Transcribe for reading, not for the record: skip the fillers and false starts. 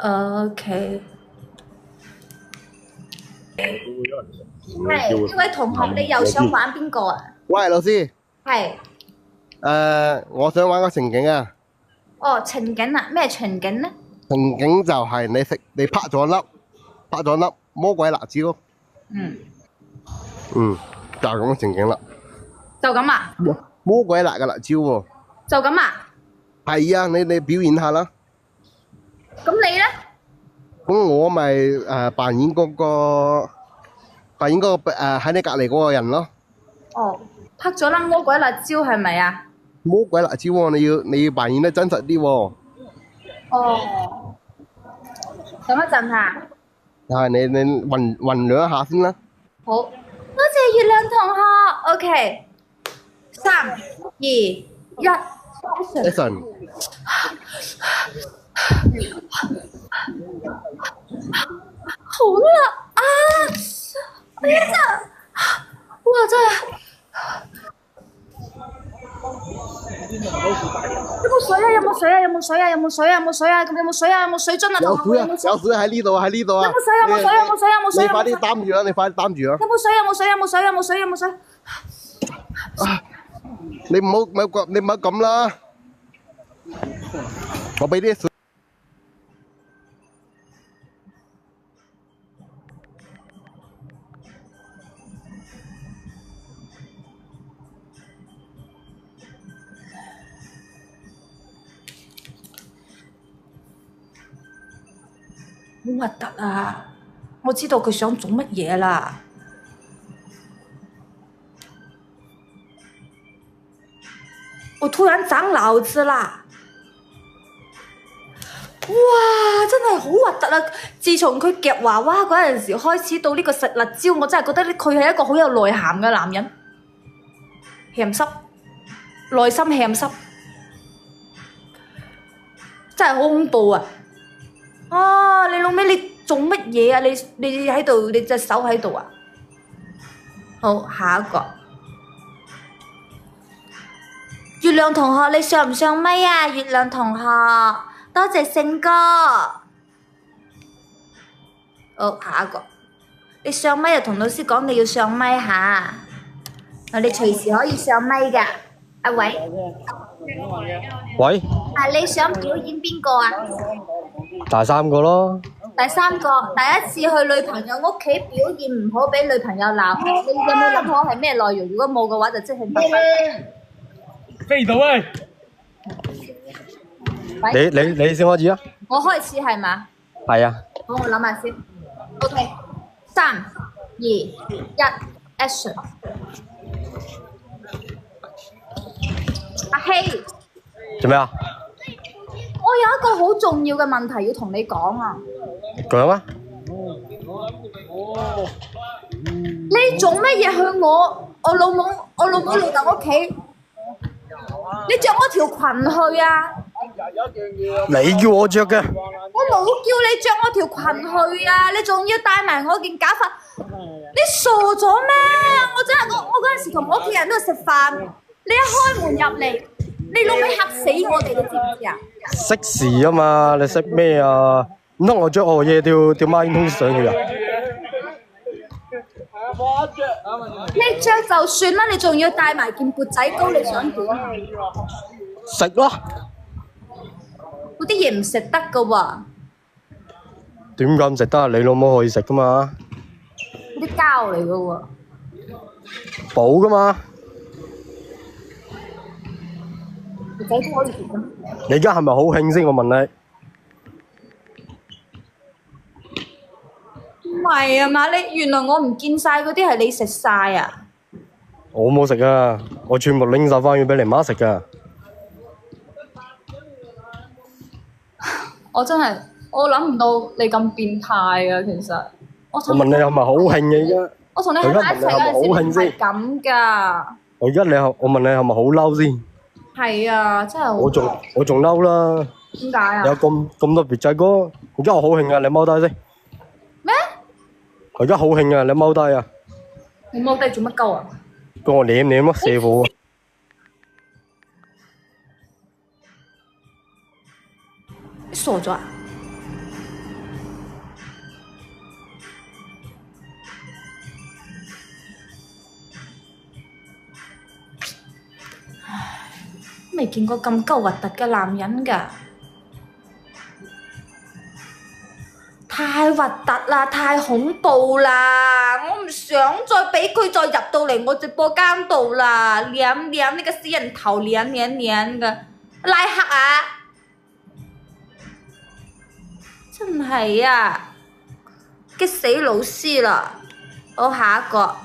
OK。係，呢位同學，你又想玩邊個啊？喂，老師，係。我想玩個情景啊。哦，情景啊？咩情景呢？情景就係你拍咗粒魔鬼辣椒。嗯。就係咁嘅情景啦。就咁啊？魔鬼辣嘅辣椒喎。就咁啊？係啊，你表演下啦。咁你呢？咁我咪扮演嗰個喺你隔離嗰個人咯。哦，拍咗粒魔鬼辣椒係咪啊？魔鬼辣椒喎，你要扮演得真實啲喎。哦，等一陣嚇。你混兩下先啦。好，多謝月亮同學。OK，3、2、1 Action！好辣啊！哎呀，哇真係有冇水啊？有冇水啊？有冇水啊？有冇水啊？有冇水啊？咁有冇水啊？有冇水樽啊？有水啊！有水喺呢度啊！喺呢度啊！有冇水啊？有冇水啊？有冇水啊？有冇水啊？你快啲擔住啦！你快啲擔住啦！有冇水啊？有冇水啊？有冇水啊？有冇水啊？有冇水？你唔好咁啦！我俾啲水。好核突啊！我知道佢想做乜嘢啦。我突然長腦子啦！哇！真係好核突啊！自從佢夾娃娃嗰陣時開始到呢個食辣椒，我真係覺得佢係一個好有內涵嘅男人。鹹濕，內心鹹濕，真係好恐怖啊！啊！你老味你做乜嘢啊？你喺度，你隻手喺度啊？好，下一個。月亮同學，你上唔上咪啊？月亮同學，多謝勝哥。好，下一個。你上咪就同老師講你要上咪嚇。你隨時可以上咪㗎。阿偉。喂。你想表演邊個啊？第3個咯。第3個，第一次去女朋友屋企表現唔好，俾女朋友鬧。你有冇諗好係咩內容？如果冇嘅話，就即興發揮。飛到喂！你先開始啊！我開始係嘛？係啊。好，我諗下先。OK， 3、2、1 ，Action！ 阿希，做咩啊？我有一個好重要嘅問題要同你講啊！講啊！你做乜嘢去我老母老豆屋企？你着我條裙去啊！你叫我着嘅。我冇叫你着我條裙去啊！你仲要戴埋我件假髮，你傻咗咩？我真係我嗰陣時同我屋企人都喺度食飯，你一開門入嚟，你老味嚇死我哋，你知唔知啊？識事啊嘛，你識咩啊？唔通我着我嘢掉孖煙通上去啊？你着就算啦，你仲要帶埋件缽仔糕，你想點啊？食咯。嗰啲嘢唔食得噶喎。點解唔食得啊？你老母可以食噶嘛？嗰啲膠嚟噶喎。補噶嘛？缽仔糕可以食噶？你而家係咪好興先？我問你。唔係啊嘛，你原來我唔見晒嗰啲係你食晒啊！我冇食啊，我全部拎晒翻去俾你媽食噶。我真係我諗唔到你咁變態啊！其實我問你係咪好興嘅而家？我同你喺埋一齊嗰陣時唔係咁噶。我問你係咪好嬲先？係啊，真係好。我仲嬲啦。點解啊？有咁多別仔哥，而家我好興啊！你踎低先。咩？我而家好興啊！你踎低啊！你踎低做乜鳩啊？幫我舐舐咯，師傅。你傻咗啊？未見過咁鳩核突嘅男人㗎，太核突啦，太恐怖啦！我唔想再俾佢再入到嚟我直播間度啦，舐呢個死人頭舐㗎，拉黑啊！真係啊，激死老師啦！好，下一個。